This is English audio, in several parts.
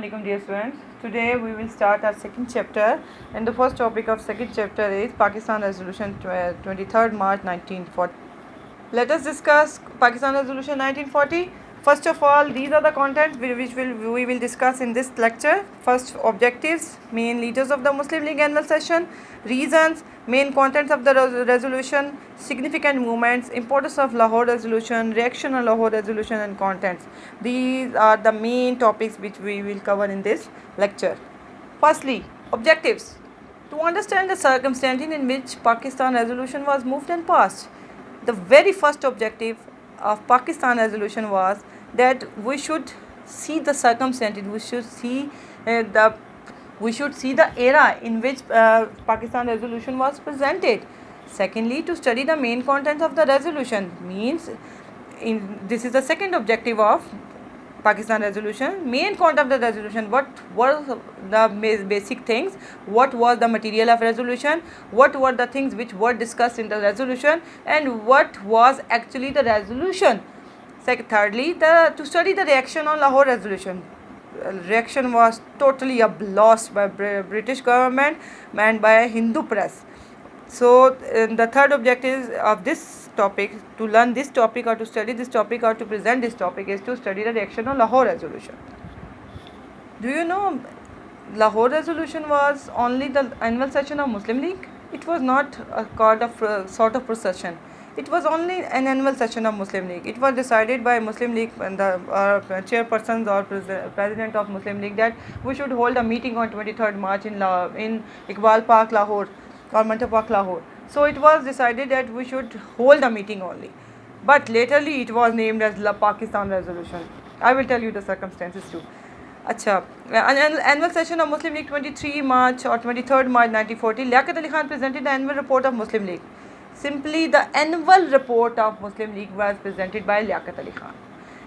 alaikum dear students. Today we will start our second chapter, and the first topic of second chapter is Pakistan Resolution 23rd March 1940. Let us discuss Pakistan Resolution 1940. First of all, these are the contents which we will discuss in this lecture. First, objectives, main leaders of the Muslim League annual session, reasons, main contents of the resolution, significant movements, importance of Lahore resolution, reaction on Lahore resolution, and contents. These are the main topics which we will cover in this lecture. Firstly, objectives. To understand the circumstances in which Pakistan resolution was moved and passed. The very first objective of Pakistan resolution was that we should see the circumstances, we should see the era in which Pakistan resolution was presented. Secondly, to study the main contents of the resolution, means this is the second objective of Pakistan resolution. Main content of the resolution, what were the basic things, what was the material of resolution, what were the things which were discussed in the resolution, and what was actually the resolution. Thirdly, to study the reaction on Lahore resolution. Reaction was totally lost by British government and by a Hindu press. So the third objective of this topic, to learn this topic or to study this topic or to present this topic, is to study the reaction on Lahore resolution. Do you know Lahore resolution was only the annual session of Muslim League? It was not called a sort of procession. It was only an annual session of Muslim League. It was decided by Muslim League and the chairpersons or president of Muslim League that we should hold a meeting on 23rd March in Iqbal Park, Lahore, or Mantar Park, Lahore. So it was decided that we should hold a meeting only. But laterly it was named as La Pakistan Resolution. I will tell you the circumstances too. Acha, an annual session of Muslim League 23 March or 23rd March 1940, Liaquat Ali Khan presented the annual report of Muslim League. Simply the annual report of Muslim League was presented by Liaquat Ali Khan.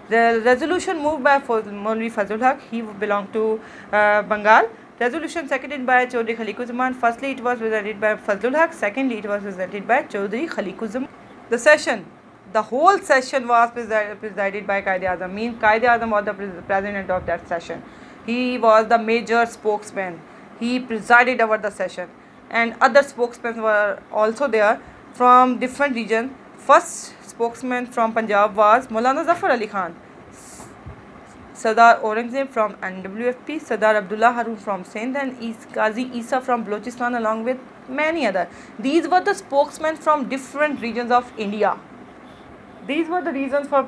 The resolution moved by Maulvi Fazlul Haq, he belonged to Bengal. Resolution seconded by Chaudhry Khaliquzzaman. Firstly, it was presented by Fazlul Haq. Secondly, it was presented by Chaudhry Khaliquzzaman. The session, the whole session was presided by Qaid-e-Azam. Means Qaid-e-Azam was the president of that session. He was the major spokesman. He presided over the session, and other spokesmen were also there from different regions. First spokesman from Punjab was Maulana Zafar Ali Khan, Sardar Aurangzeb from NWFP, Sardar Abdullah Harun from Sindh, and Qazi Isa from Balochistan, along with many other. These were the spokesmen from different regions of India. These were the reasons for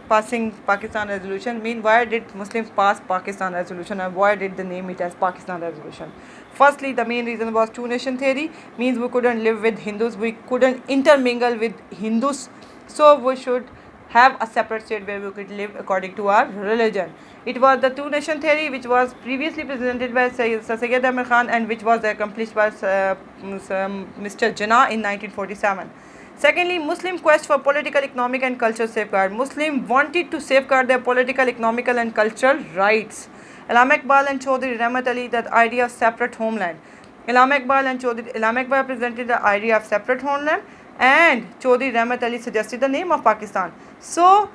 passing Pakistan resolution. Mean, why did Muslims pass Pakistan resolution, and why did they name it as Pakistan resolution? Firstly, the main reason was two nation theory. Means we couldn't live with Hindus, we couldn't intermingle with Hindus, so we should have a separate state where we could live according to our religion. It was the two nation theory which was previously presented by Syed Amir Khan and which was accomplished by Mr. Jinnah in 1947. Secondly, Muslim quest for political, economic and cultural safeguard. Muslims wanted to safeguard their political, economical and cultural rights. Allama Iqbal and Chaudhry Rahmat Ali, the idea of separate homeland. Allama Iqbal presented the idea of separate homeland, and Chaudhry Rahmat Ali suggested the name of Pakistan. So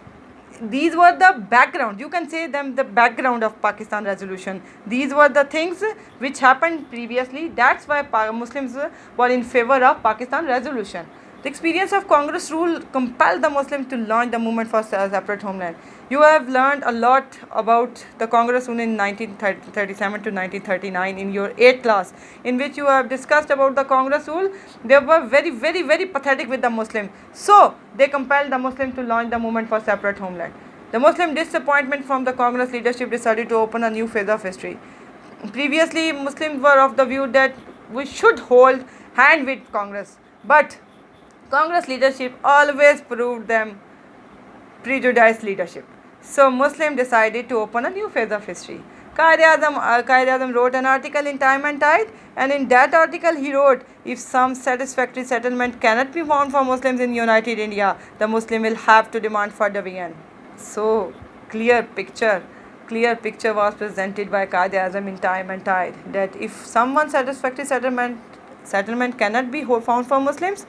these were the background, you can say them the background of Pakistan resolution. These were the things which happened previously. That's why Muslims were in favor of Pakistan resolution. The experience of Congress rule compelled the Muslims to launch the movement for separate homeland. You have learned a lot about the Congress rule in 1937 to 1939 in your 8th class, in which you have discussed about the Congress rule. They were very pathetic with the Muslims. So they compelled the Muslims to launch the movement for separate homeland. The Muslim disappointment from the Congress leadership decided to open a new phase of history. Previously, Muslims were of the view that we should hold hand with Congress, but Congress leadership always proved them prejudiced leadership. So Muslims decided to open a new phase of history. Qaid-e-Azam wrote an article in Time and Tide, and in that article he wrote, if some satisfactory settlement cannot be found for Muslims in United India, the Muslim will have to demand for division. So clear picture was presented by Qaid-e-Azam in Time and Tide, that if someone satisfactory settlement cannot be found for Muslims,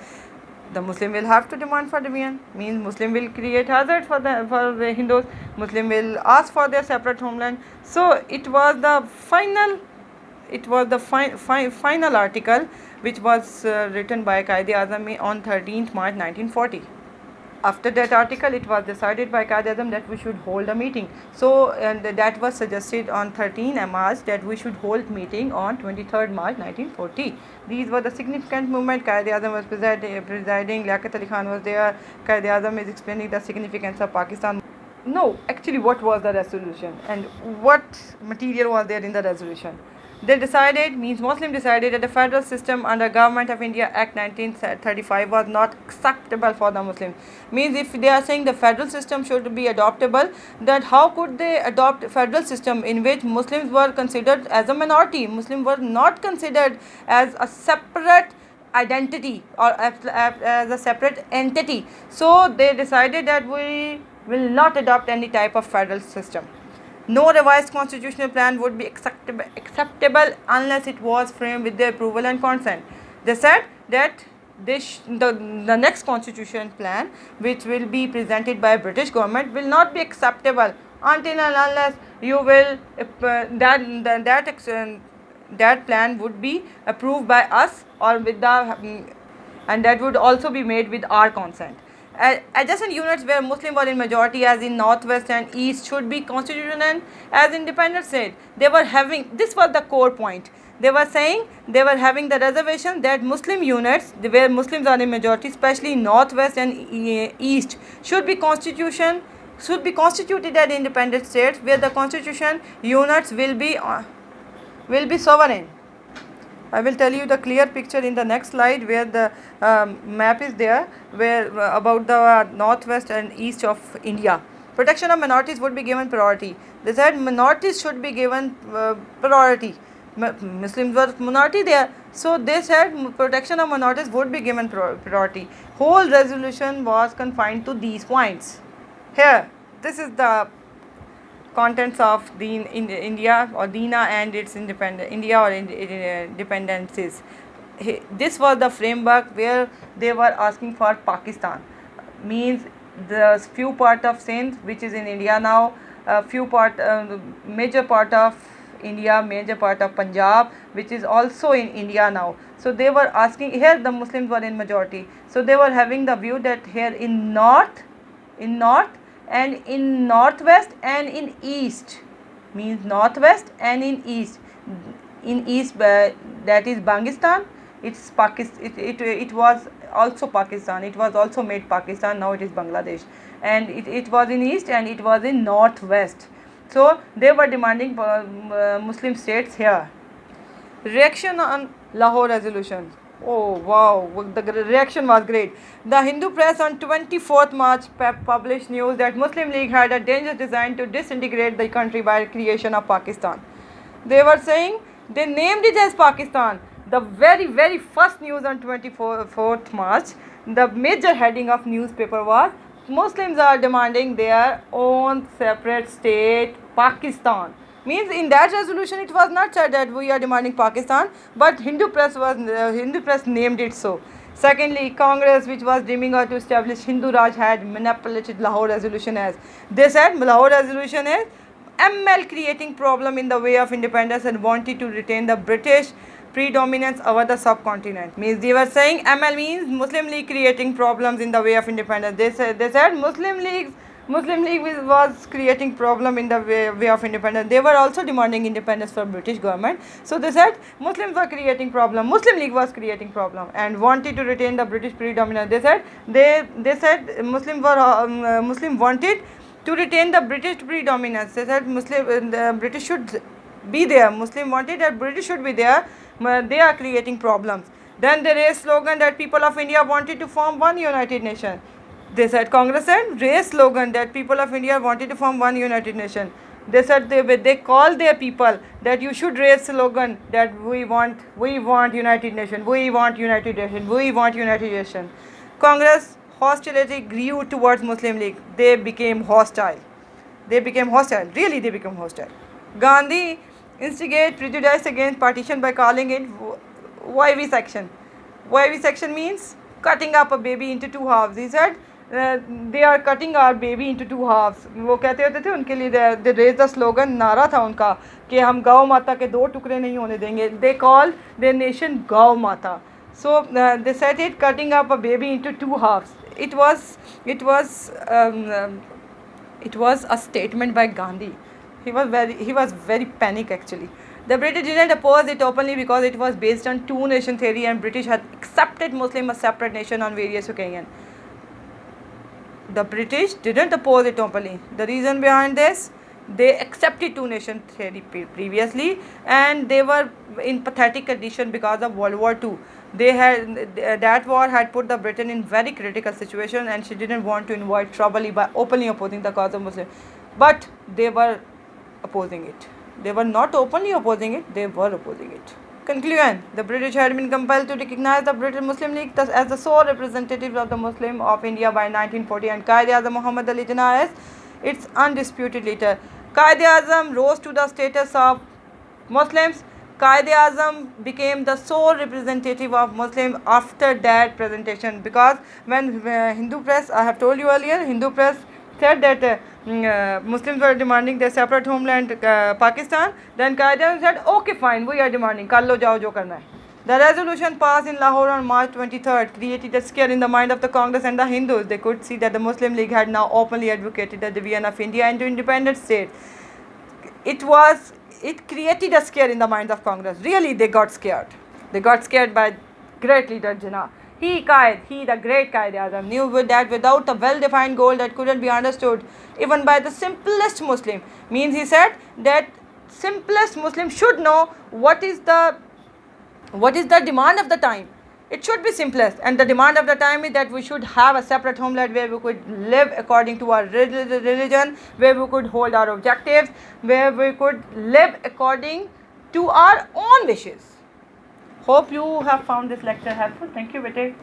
The Muslim will have to demand for division, means Muslim will create hazard for the Hindus. Muslim will ask for their separate homeland. So it was the final article which was written by Qaid Azam on 13th March 1940. After that article, it was decided by Qaid Azam that we should hold a meeting. So, and that was suggested on 13 March that we should hold meeting on 23rd March 1940. These were the significant movement. Qaid Azam was presiding. Liaquat Ali Khan was there. Qaid Azam is explaining the significance of Pakistan. No, actually, what was the resolution and what material was there in the resolution? They decided, means Muslim decided, that the federal system under Government of India Act 1935 was not acceptable for the Muslims. Means if they are saying the federal system should be adoptable, then how could they adopt a federal system in which Muslims were considered as a minority? Muslims were not considered as a separate identity or as a separate entity. So they decided that we will not adopt any type of federal system. No revised constitutional plan would be acceptable unless it was framed with their approval and consent. They said that the next constitution plan, which will be presented by British government, will not be acceptable until and unless you will that plan would be approved by us or with the and that would also be made with our consent. Adjacent units where Muslim were in majority, as in northwest and east, should be constituted and as independent state. They were having, this was the core point. They were saying they were having the reservation that Muslim units where Muslims are in majority, especially northwest and east, should be constituted as independent states where the constitution units will be sovereign. I will tell you the clear picture in the next slide where the map is there, where about the northwest and east of India. Protection of minorities would be given priority. They said minorities should be given priority. Muslims were minority there, so they said protection of minorities would be given priority. Whole resolution was confined to these points. Here, this is the contents of the India or Dina and its dependencies. This was the framework where they were asking for Pakistan. Means the few part of Sindh, which is in India now, major part of India, major part of Punjab, which is also in India now. So they were asking, here the Muslims were in majority. So they were having the view that here in north and in northwest and in east, means northwest and in east that is Bangistan. It's Pakistan. It was also Pakistan. It was also made Pakistan. Now it is Bangladesh, and it was in east and it was in northwest. So they were demanding Muslim states here. Reaction on Lahore resolution. Oh wow, the reaction was great. The Hindu press on 24th March published news that Muslim League had a dangerous design to disintegrate the country by creation of Pakistan. They were saying, they named it as Pakistan. The very first news on 24th March, the major heading of newspaper was, Muslims are demanding their own separate state, Pakistan. Means in that resolution it was not said that we are demanding Pakistan, but Hindu press named it so. Secondly, Congress, which was dreaming of to establish Hindu Raj, had manipulated Lahore resolution as, they said Lahore resolution is ML creating problem in the way of independence and wanted to retain the British predominance over the subcontinent. Means they were saying ML means Muslim League creating problems in the way of independence. They said Muslim League was creating problem in the way of independence. They were also demanding independence from British government. So they said Muslims were creating problem. Muslim League was creating problem and wanted to retain the British predominance. They said Muslim wanted to retain the British predominance. They said the British should be there. Muslim wanted that British should be there. They are creating problems. Then they raised slogan that people of India wanted to form one united nation. They said, Congress said, raised slogan that people of India wanted to form one united nation. They said they called their people that you should raise slogan that we want united nation, we want united nation, we want united nation. Congress hostility grew towards Muslim League. They became hostile. Really, they became hostile. Gandhi instigate prejudice against partition by calling it YV section. YV section means cutting up a baby into two halves. He said, they are cutting our baby into two halves. वो कहते होते थे उनके लिए they raised the slogan, नारा था उनका कि हम गौ माता के दो टुकड़े नहीं होने देंगे. They call their nation गौ माता. So they said it, cutting up a baby into two halves. It was a statement by Gandhi. He was very panic actually. The British didn't oppose it openly because it was based on two-nation theory, and British had accepted Muslim a separate nation on various occasions. The British didn't oppose it openly. The reason behind this, they accepted two-nation theory previously, and they were in pathetic condition because of World War II. That war had put the Britain in very critical situation, and she didn't want to invite trouble by openly opposing the cause of Muslims. But they were opposing it. They were not openly opposing it, they were opposing it. Conclusion: the British had been compelled to recognize the British Muslim League as the sole representative of the Muslim of India by 1940, and Quaid-e-Azam Muhammad Ali Jinnah as its undisputed leader. Quaid-e-Azam rose to the status of Muslims. Quaid-e-Azam became the sole representative of Muslim after that presentation, because when Hindu press, I have told you earlier, Hindu press said that Muslims were demanding their separate homeland, Pakistan, then Quaid-e-Azam said, okay fine, we are demanding, kar lo jao jo karna hai. The resolution passed in Lahore on March 23rd created a scare in the mind of the Congress and the Hindus. They could see that the Muslim League had now openly advocated the division of India into independent states. It created a scare in the minds of Congress. Really, they got scared. They got scared by great leader Jinnah. He, the great Quaid-e-Azam, knew that without a well-defined goal that couldn't be understood even by the simplest Muslim, means he said that simplest Muslim should know what is the demand of the time. It should be simplest, and the demand of the time is that we should have a separate homeland where we could live according to our religion, where we could hold our objectives, where we could live according to our own wishes. Hope you have found this lecture helpful. Thank you, bete.